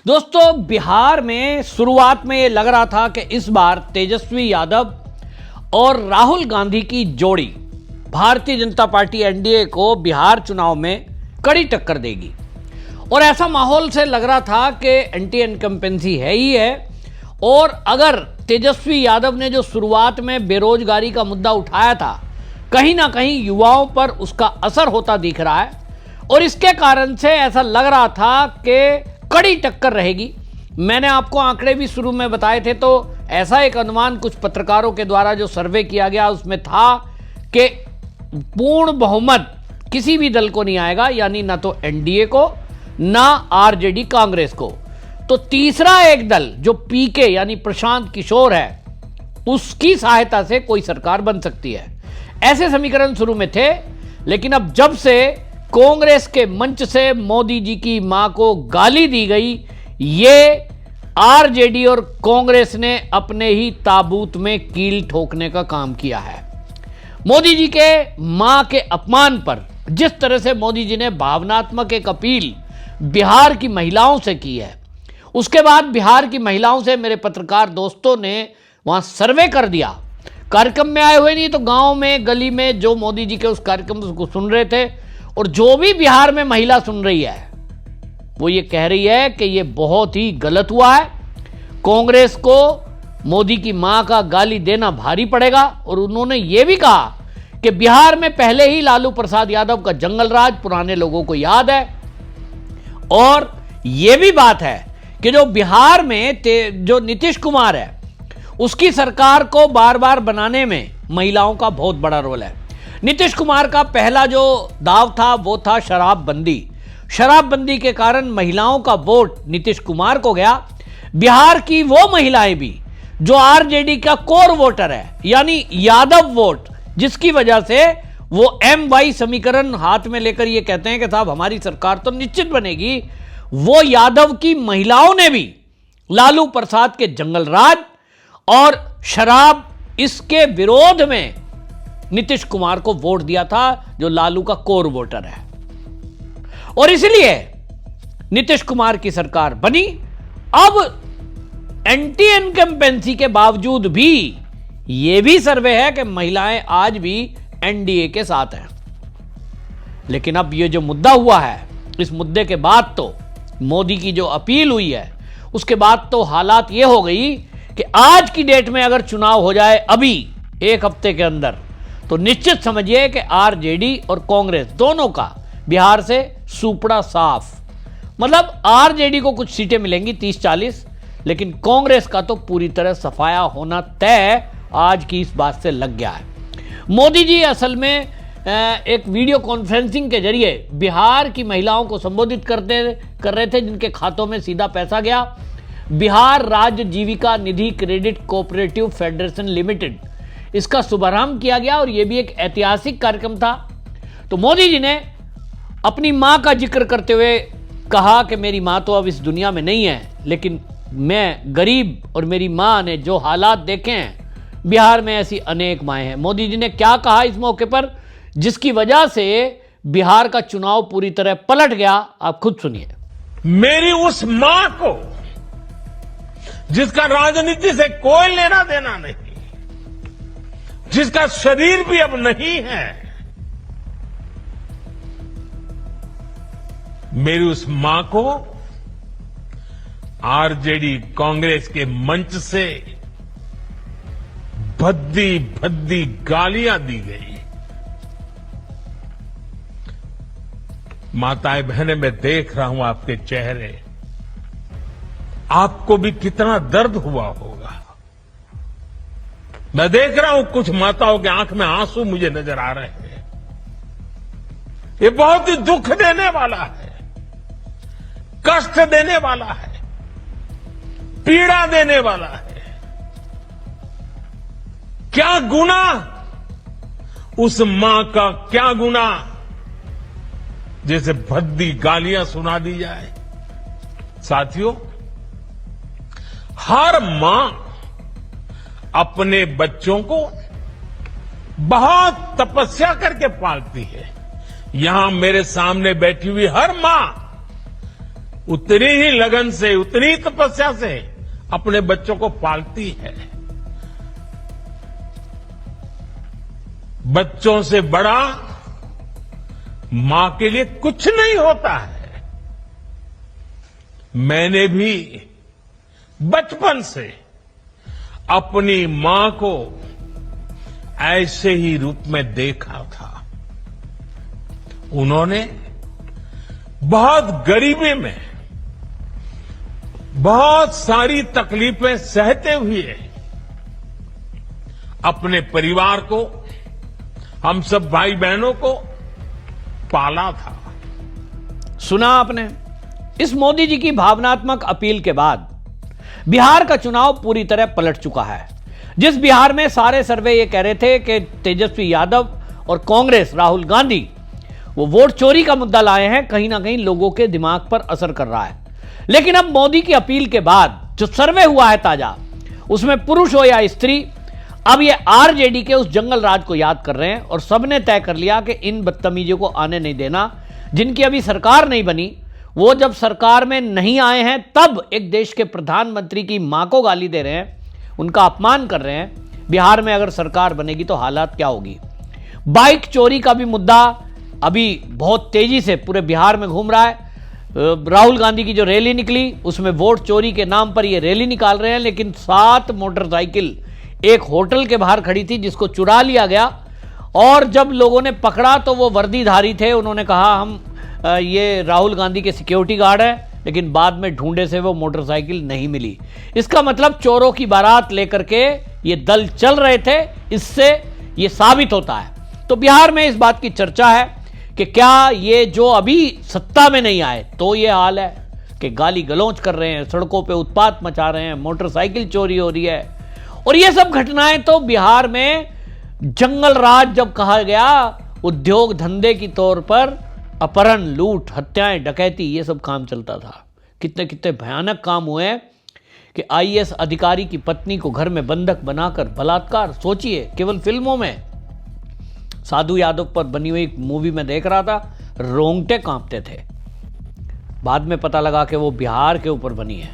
दोस्तों, बिहार में शुरुआत में ये लग रहा था कि इस बार तेजस्वी यादव और राहुल गांधी की जोड़ी भारतीय जनता पार्टी एनडीए को बिहार चुनाव में कड़ी टक्कर देगी। और ऐसा माहौल से लग रहा था कि एंटी इनकम्पेंसी है ही है। और अगर तेजस्वी यादव ने जो शुरुआत में बेरोजगारी का मुद्दा उठाया था, कहीं ना कहीं युवाओं पर उसका असर होता दिख रहा है और इसके कारण से ऐसा लग रहा था कि कड़ी टक्कर रहेगी। मैंने आपको आंकड़े भी शुरू में बताए थे, तो ऐसा एक अनुमान कुछ पत्रकारों के द्वारा जो सर्वे किया गया उसमें था कि पूर्ण बहुमत किसी भी दल को नहीं आएगा, यानी ना तो एनडीए को ना आरजेडी कांग्रेस को। तो तीसरा एक दल जो पीके यानी प्रशांत किशोर है, उसकी सहायता से कोई सरकार बन सकती है। ऐसे समीकरण शुरू में थे, लेकिन अब जब से कांग्रेस के मंच से मोदी जी की मां को गाली दी गई, ये आरजेडी और कांग्रेस ने अपने ही ताबूत में कील ठोकने का काम किया है। मोदी जी के मां के अपमान पर जिस तरह से मोदी जी ने भावनात्मक एक अपील बिहार की महिलाओं से की है, उसके बाद बिहार की महिलाओं से मेरे पत्रकार दोस्तों ने वहां सर्वे कर दिया। कार्यक्रम में आए हुए नहीं तो गांव में, गली में जो मोदी जी के उस कार्यक्रम को सुन रहे थे, और जो भी बिहार में महिला सुन रही है वो ये कह रही है कि ये बहुत ही गलत हुआ है, कांग्रेस को मोदी की मां का गाली देना भारी पड़ेगा। और उन्होंने ये भी कहा कि बिहार में पहले ही लालू प्रसाद यादव का जंगल राज पुराने लोगों को याद है। और यह भी बात है कि जो बिहार में जो नीतीश कुमार है, उसकी सरकार को बार बार बनाने में महिलाओं का बहुत बड़ा रोल है। नीतीश कुमार का पहला जो दाव था वो था शराबबंदी। शराबबंदी के कारण महिलाओं का वोट नीतीश कुमार को गया। बिहार की वो महिलाएं भी जो आरजेडी का कोर वोटर है, यानी यादव वोट, जिसकी वजह से वो MY समीकरण हाथ में लेकर ये कहते हैं कि साहब हमारी सरकार तो निश्चित बनेगी, वो यादव की महिलाओं ने भी लालू प्रसाद के जंगल राज और शराब, इसके विरोध में नीतीश कुमार को वोट दिया था, जो लालू का कोर वोटर है। और इसलिए नीतीश कुमार की सरकार बनी। अब एंटी इनकम्पेंसी के बावजूद भी यह भी सर्वे है कि महिलाएं आज भी एनडीए के साथ हैं। लेकिन अब यह जो मुद्दा हुआ है, इस मुद्दे के बाद तो मोदी की जो अपील हुई है, उसके बाद तो हालात यह हो गई कि आज की डेट में अगर चुनाव हो जाए अभी एक हफ्ते के अंदर, तो निश्चित समझिए कि आरजेडी और कांग्रेस दोनों का बिहार से सुपड़ा साफ। मतलब आरजेडी को कुछ सीटें मिलेंगी 30-40, लेकिन कांग्रेस का तो पूरी तरह सफाया होना तय आज की इस बात से लग गया है। मोदी जी असल में एक वीडियो कॉन्फ्रेंसिंग के जरिए बिहार की महिलाओं को संबोधित कर रहे थे, जिनके खातों में सीधा पैसा गया। बिहार राज्य जीविका निधि क्रेडिट कोऑपरेटिव फेडरेशन लिमिटेड, इसका शुभारंभ किया गया और यह भी एक ऐतिहासिक कार्यक्रम था। तो मोदी जी ने अपनी मां का जिक्र करते हुए कहा कि मेरी मां तो अब इस दुनिया में नहीं है, लेकिन मैं गरीब और मेरी मां ने जो हालात देखे हैं, बिहार में ऐसी अनेक माएँ हैं। मोदी जी ने क्या कहा इस मौके पर, जिसकी वजह से बिहार का चुनाव पूरी तरह पलट गया, आप खुद सुनिए। मेरी उस मां को जिसका राजनीति से कोई लेना देना नहीं, जिसका शरीर भी अब नहीं है, मेरी उस मां को आरजेडी कांग्रेस के मंच से भद्दी भद्दी गालियां दी गई। माताएं बहनें, मैं देख रहा हूं आपके चेहरे, आपको भी कितना दर्द हुआ होगा। मैं देख रहा हूं कुछ माताओं के आंख में आंसू मुझे नजर आ रहे हैं। ये बहुत ही दुख देने वाला है, कष्ट देने वाला है, पीड़ा देने वाला है। क्या गुना, उस मां का क्या गुना जैसे भद्दी गालियां सुना दी जाए। साथियों, हर मां अपने बच्चों को बहुत तपस्या करके पालती है। यहां मेरे सामने बैठी हुई हर मां उतनी ही लगन से, उतनी ही तपस्या से अपने बच्चों को पालती है। बच्चों से बड़ा मां के लिए कुछ नहीं होता है। मैंने भी बचपन से अपनी मां को ऐसे ही रूप में देखा था। उन्होंने बहुत गरीबी में बहुत सारी तकलीफें सहते हुए अपने परिवार को, हम सब भाई बहनों को पाला था। सुना आपने? इस मोदी जी की भावनात्मक अपील के बाद बिहार का चुनाव पूरी तरह पलट चुका है। जिस बिहार में सारे सर्वे ये कह रहे थे कि तेजस्वी यादव और कांग्रेस राहुल गांधी वो वोट चोरी का मुद्दा लाए हैं, कहीं ना कहीं लोगों के दिमाग पर असर कर रहा है। लेकिन अब मोदी की अपील के बाद जो सर्वे हुआ है ताजा, उसमें पुरुष हो या स्त्री, अब ये आरजेडी के उस जंगल राज को याद कर रहे हैं और सबने तय कर लिया कि इन बदतमीजों को आने नहीं देना। जिनकी अभी सरकार नहीं बनी, वो जब सरकार में नहीं आए हैं तब एक देश के प्रधानमंत्री की मां को गाली दे रहे हैं, उनका अपमान कर रहे हैं। बिहार में अगर सरकार बनेगी तो हालात क्या होगी। बाइक चोरी का भी मुद्दा अभी बहुत तेजी से पूरे बिहार में घूम रहा है। राहुल गांधी की जो रैली निकली उसमें वोट चोरी के नाम पर ये रैली निकाल रहे हैं, लेकिन 7 मोटरसाइकिल एक होटल के बाहर खड़ी थी जिसको चुरा लिया गया। और जब लोगों ने पकड़ा तो वो वर्दीधारी थे। उन्होंने कहा हम ये राहुल गांधी के सिक्योरिटी गार्ड हैं, लेकिन बाद में ढूंढे से वो मोटरसाइकिल नहीं मिली। इसका मतलब चोरों की बारात लेकर के ये दल चल रहे थे। इससे ये साबित होता है। तो बिहार में इस बात की चर्चा है कि क्या ये जो अभी सत्ता में नहीं आए तो ये हाल है कि गाली गलौज कर रहे हैं, सड़कों पे उत्पात मचा रहे हैं, मोटरसाइकिल चोरी हो रही है। और ये सब घटनाएं तो बिहार में जंगल राज जब कहा गया, उद्योग धंधे की तौर पर अपहरण, लूट, हत्याएं, डकैती, ये सब काम चलता था। कितने कितने भयानक काम हुए कि आईएएस अधिकारी की पत्नी को घर में बंधक बनाकर बलात्कार। सोचिए, केवल फिल्मों में। साधु यादव पर बनी हुई एक मूवी में देख रहा था, रोंगटे कांपते थे। बाद में पता लगा कि वो बिहार के ऊपर बनी है।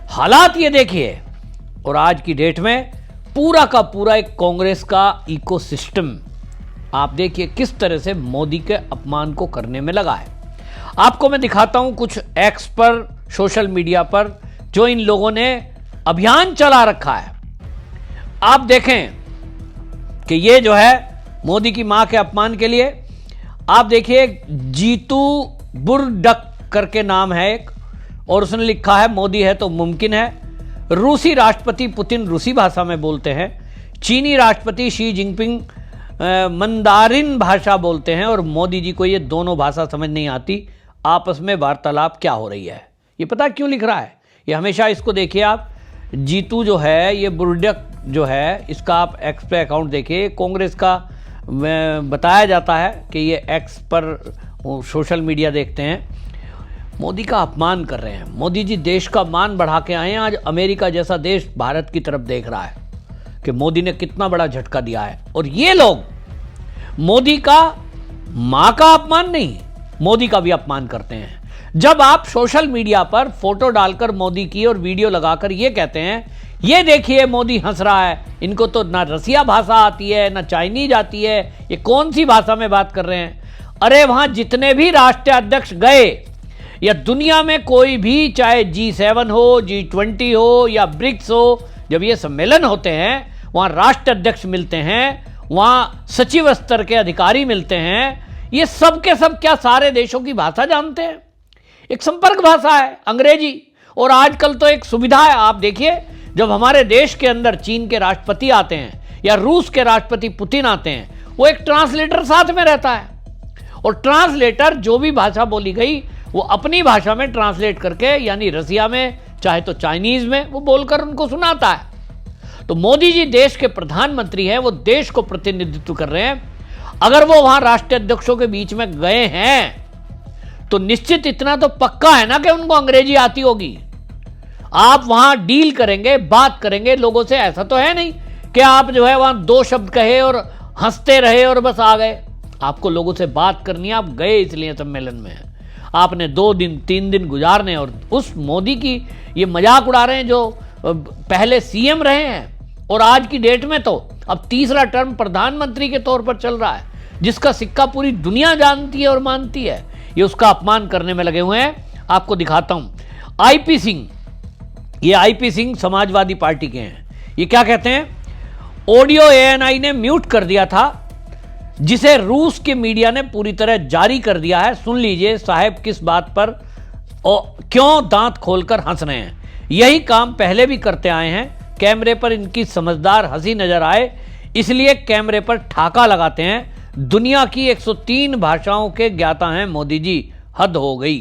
हालात ये देखिए। और आज की डेट में पूरा का पूरा एक कांग्रेस का इकोसिस्टम आप देखिए किस तरह से मोदी के अपमान को करने में लगा है। आपको मैं दिखाता हूं कुछ एक्स पर, सोशल मीडिया पर जो इन लोगों ने अभियान चला रखा है। आप देखें कि ये जो है मोदी की मां के अपमान के लिए, आप देखिए जीतू बुरडक करके नाम है एक, और उसने लिखा है मोदी है तो मुमकिन है। रूसी राष्ट्रपति पुतिन रूसी भाषा में बोलते हैं, चीनी राष्ट्रपति शी जिनपिंग मंदारिन भाषा बोलते हैं, और मोदी जी को ये दोनों भाषा समझ नहीं आती। आपस में वार्तालाप क्या हो रही है, ये पता क्यों लिख रहा है? ये हमेशा इसको देखिए आप, जीतू जो है, ये बुरडक जो है, इसका आप एक्स पे अकाउंट देखिए। कांग्रेस का बताया जाता है कि ये एक्स पर सोशल मीडिया देखते हैं। मोदी का अपमान कर रहे हैं। मोदी जी देश का मान बढ़ा के आए हैं। आज अमेरिका जैसा देश भारत की तरफ देख रहा है कि मोदी ने कितना बड़ा झटका दिया है। और ये लोग मोदी का मां का अपमान नहीं, मोदी का भी अपमान करते हैं। जब आप सोशल मीडिया पर फोटो डालकर मोदी की और वीडियो लगाकर ये कहते हैं, ये देखिए मोदी हंस रहा है, इनको तो ना रसिया भाषा आती है ना चाइनीज आती है, ये कौन सी भाषा में बात कर रहे हैं? अरे वहां जितने भी राष्ट्रीय अध्यक्ष गए, या दुनिया में कोई भी, चाहे G7 हो, G20 हो या ब्रिक्स हो, जब ये सम्मेलन होते हैं वहां राष्ट्र अध्यक्ष मिलते हैं, वहां सचिव स्तर के अधिकारी मिलते हैं। ये सब के सब क्या सारे देशों की भाषा जानते हैं? एक संपर्क भाषा है अंग्रेजी। और आजकल तो एक सुविधा है, आप देखिए जब हमारे देश के अंदर चीन के राष्ट्रपति आते हैं या रूस के राष्ट्रपति पुतिन आते हैं, वो एक ट्रांसलेटर साथ में रहता है, और ट्रांसलेटर जो भी भाषा बोली गई वो अपनी भाषा में ट्रांसलेट करके, यानी रसिया में चाहे तो चाइनीज में, वो बोलकर उनको सुनाता है। तो मोदी जी देश के प्रधानमंत्री हैं, वो देश को प्रतिनिधित्व कर रहे हैं। अगर वो वहां राष्ट्रीय अध्यक्षों के बीच में गए हैं तो निश्चित इतना तो पक्का है ना कि उनको अंग्रेजी आती होगी। आप वहां डील करेंगे, बात करेंगे लोगों से, ऐसा तो है नहीं कि आप जो है वहां 2 शब्द कहे और हंसते रहे और बस आ गए। आपको लोगों से बात करनी है, आप गए इसलिए सम्मेलन में। आपने 2 दिन 3 दिन गुजारने और उस मोदी की ये मजाक उड़ा रहे हैं जो पहले सीएम रहे हैं और आज की डेट में तो अब तीसरा टर्म प्रधानमंत्री के तौर पर चल रहा है, जिसका सिक्का पूरी दुनिया जानती है और मानती है। ये उसका अपमान करने में लगे हुए हैं। आपको दिखाता हूं आईपी सिंह, ये आईपी सिंह समाजवादी पार्टी के हैं। ये क्या कहते हैं, ऑडियो एएनआई ने म्यूट कर दिया था जिसे रूस के मीडिया ने पूरी तरह जारी कर दिया है। सुन लीजिए साहब किस बात पर क्यों दांत खोलकर हंस रहे हैं। यही काम पहले भी करते आए हैं, कैमरे पर इनकी समझदार हंसी नजर आए इसलिए कैमरे पर ठाका लगाते हैं। दुनिया की 103 भाषाओं के ज्ञाता हैं मोदी जी, हद हो गई।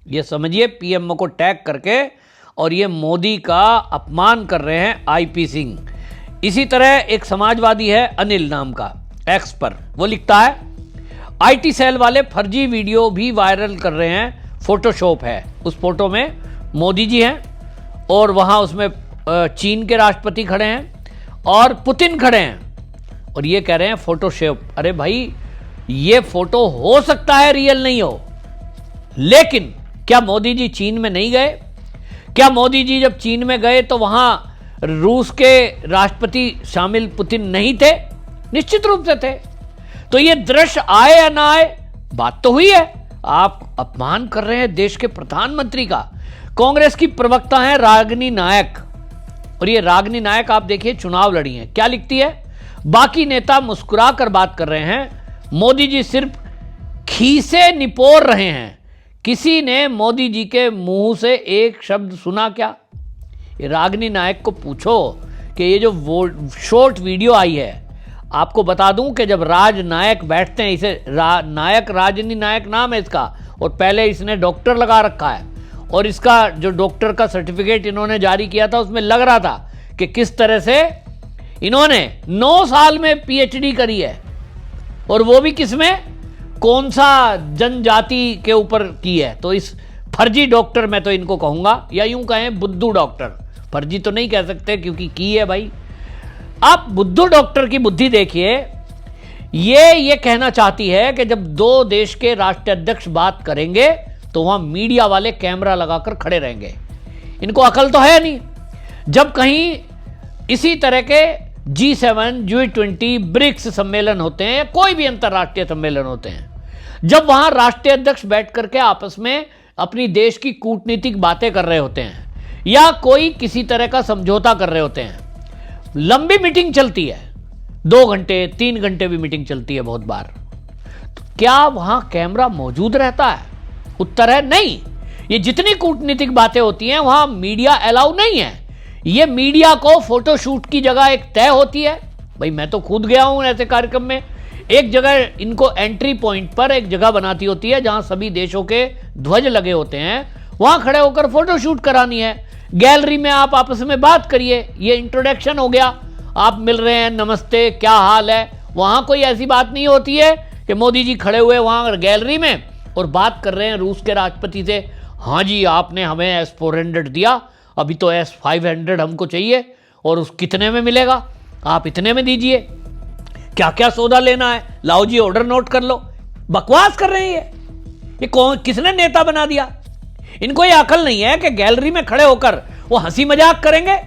ये समझिए पीएमओ को टैग करके और ये मोदी का अपमान कर रहे हैं आईपी सिंह। इसी तरह एक समाजवादी है अनिल नाम का, एक्स पर, वो लिखता है आईटी सेल वाले फर्जी वीडियो भी वायरल कर रहे हैं, फोटोशॉप है। उस फोटो में मोदी जी हैं और वहां उसमें चीन के राष्ट्रपति खड़े हैं और पुतिन खड़े हैं और ये कह रहे हैं फोटोशॉप। अरे भाई ये फोटो हो सकता है रियल नहीं हो, लेकिन क्या मोदी जी चीन में नहीं गए? क्या मोदी जी जब चीन में गए तो वहां रूस के राष्ट्रपति शामिल पुतिन नहीं थे? निश्चित रूप से थे। तो ये दृश्य आए या ना आए, बात तो हुई है। आप अपमान कर रहे हैं देश के प्रधानमंत्री का। कांग्रेस की प्रवक्ता है रागिनी नायक और ये रागिनी नायक आप देखिए चुनाव लड़ी हैं, क्या लिखती है, बाकी नेता मुस्कुरा कर बात कर रहे हैं, मोदी जी सिर्फ खीसे निपोर रहे हैं। किसी ने मोदी जी के मुंह से एक शब्द सुना क्या? ये रागिनी नायक को पूछो कि ये जो शॉर्ट वीडियो आई है, आपको बता दूं कि जब राजनायक बैठते हैं, इसे नायक रागिनी नायक नाम है इसका और पहले इसने डॉक्टर लगा रखा है और इसका जो डॉक्टर का सर्टिफिकेट इन्होंने जारी किया था उसमें लग रहा था कि किस तरह से इन्होंने 9 साल में पीएचडी करी है और वो भी किसमें, कौन सा जनजाति के ऊपर की है। तो इस फर्जी डॉक्टर मैं तो इनको कहूंगा, या यूं कहें बुद्धू डॉक्टर, फर्जी तो नहीं कह सकते क्योंकि की है भाई। आप बुद्धू डॉक्टर की बुद्धि देखिए। ये कहना चाहती है कि जब 2 देश के राष्ट्राध्यक्ष बात करेंगे तो वहां मीडिया वाले कैमरा लगाकर खड़े रहेंगे। इनको अकल तो है नहीं। जब कहीं इसी तरह के G7, G20, ब्रिक्स सम्मेलन होते हैं या कोई भी अंतर्राष्ट्रीय सम्मेलन होते हैं, जब वहां राष्ट्रीय अध्यक्ष बैठ करके आपस में अपनी देश की कूटनीतिक बातें कर रहे होते हैं या कोई किसी तरह का समझौता कर रहे होते हैं, लंबी मीटिंग चलती है, 2 घंटे 3 घंटे भी मीटिंग चलती है बहुत बार, तो क्या वहां कैमरा मौजूद रहता है? उत्तर है नहीं। ये जितनी कूटनीतिक बातें होती हैं वहां मीडिया अलाउ नहीं है। ये मीडिया को फोटोशूट की जगह एक तय होती है। भाई मैं तो खुद गया हूं ऐसे कार्यक्रम में। एक जगह इनको एंट्री पॉइंट पर एक जगह बनाती होती है जहां सभी देशों के ध्वज लगे होते हैं, वहां खड़े होकर फोटोशूट करानी है। गैलरी में आप आपस में बात करिए, ये इंट्रोडक्शन हो गया, आप मिल रहे हैं, नमस्ते, क्या हाल है। वहां कोई ऐसी बात नहीं होती है कि मोदी जी खड़े हुए वहां गैलरी में और बात कर रहे हैं रूस के राष्ट्रपति से, हाँ जी आपने हमें S-400 दिया, अभी तो S-500 हमको चाहिए और उस कितने में मिलेगा, आप इतने में दीजिए, क्या क्या सौदा लेना है, लाओ जी ऑर्डर नोट कर लो। बकवास कर रहे हैं ये कौन, किसने नेता बना दिया? इनको ये अकल नहीं है कि गैलरी में खड़े होकर वो हंसी मजाक करेंगे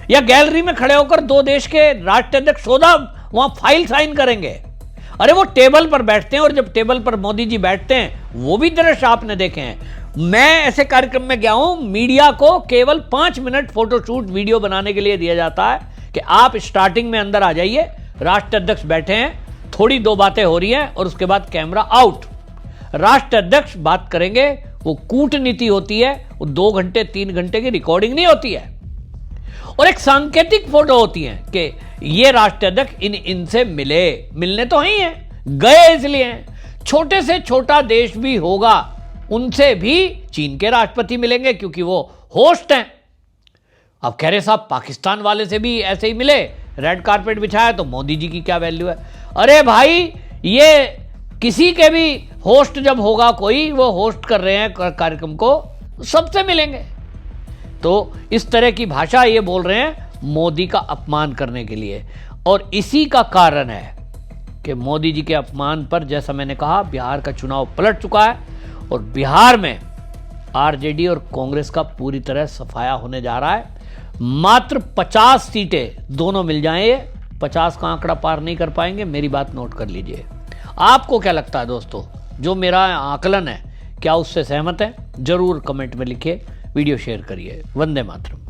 या गैलरी में खड़े होकर 2 देश के राष्ट्राध्यक्ष सौदा वहां फाइल साइन करेंगे। अरे वो टेबल पर बैठते हैं और जब टेबल पर मोदी जी बैठते हैं वो भी दृश्य आपने देखे हैं। मैं ऐसे कार्यक्रम में गया हूं, मीडिया को केवल 5 मिनट फोटोशूट वीडियो बनाने के लिए दिया जाता है कि आप स्टार्टिंग में अंदर आ जाइए, राष्ट्राध्यक्ष बैठे हैं, थोड़ी 2 बातें हो रही हैं और उसके बाद कैमरा आउट। राष्ट्राध्यक्ष बात करेंगे, वो कूटनीति होती है, वो 2 घंटे 3 घंटे की रिकॉर्डिंग नहीं होती है और एक सांकेतिक फोटो होती है कि ये राष्ट्राध्यक्ष इनसे मिलने तो ही हैं, गए इसलिए हैं। छोटे से छोटा देश भी होगा, उनसे भी चीन के राष्ट्रपति मिलेंगे क्योंकि वो होस्ट हैं। अब कह रहे साहब पाकिस्तान वाले से भी ऐसे ही मिले, रेड कारपेट बिछाया, तो मोदी जी की क्या वैल्यू है? अरे भाई ये किसी के भी होस्ट जब होगा कोई, वो होस्ट कर रहे हैं कार्यक्रम को, सबसे मिलेंगे। तो इस तरह की भाषा ये बोल रहे हैं मोदी का अपमान करने के लिए और इसी का कारण है कि मोदी जी के अपमान पर, जैसा मैंने कहा, बिहार का चुनाव पलट चुका है और बिहार में आरजेडी और कांग्रेस का पूरी तरह सफाया होने जा रहा है। मात्र 50 सीटें दोनों मिल जाएंगे, 50 का आंकड़ा पार नहीं कर पाएंगे। मेरी बात नोट कर लीजिए। आपको क्या लगता है दोस्तों, जो मेरा आकलन है क्या उससे सहमत है? जरूर कमेंट में लिखिए, वीडियो शेयर करिए। वंदे मातरम।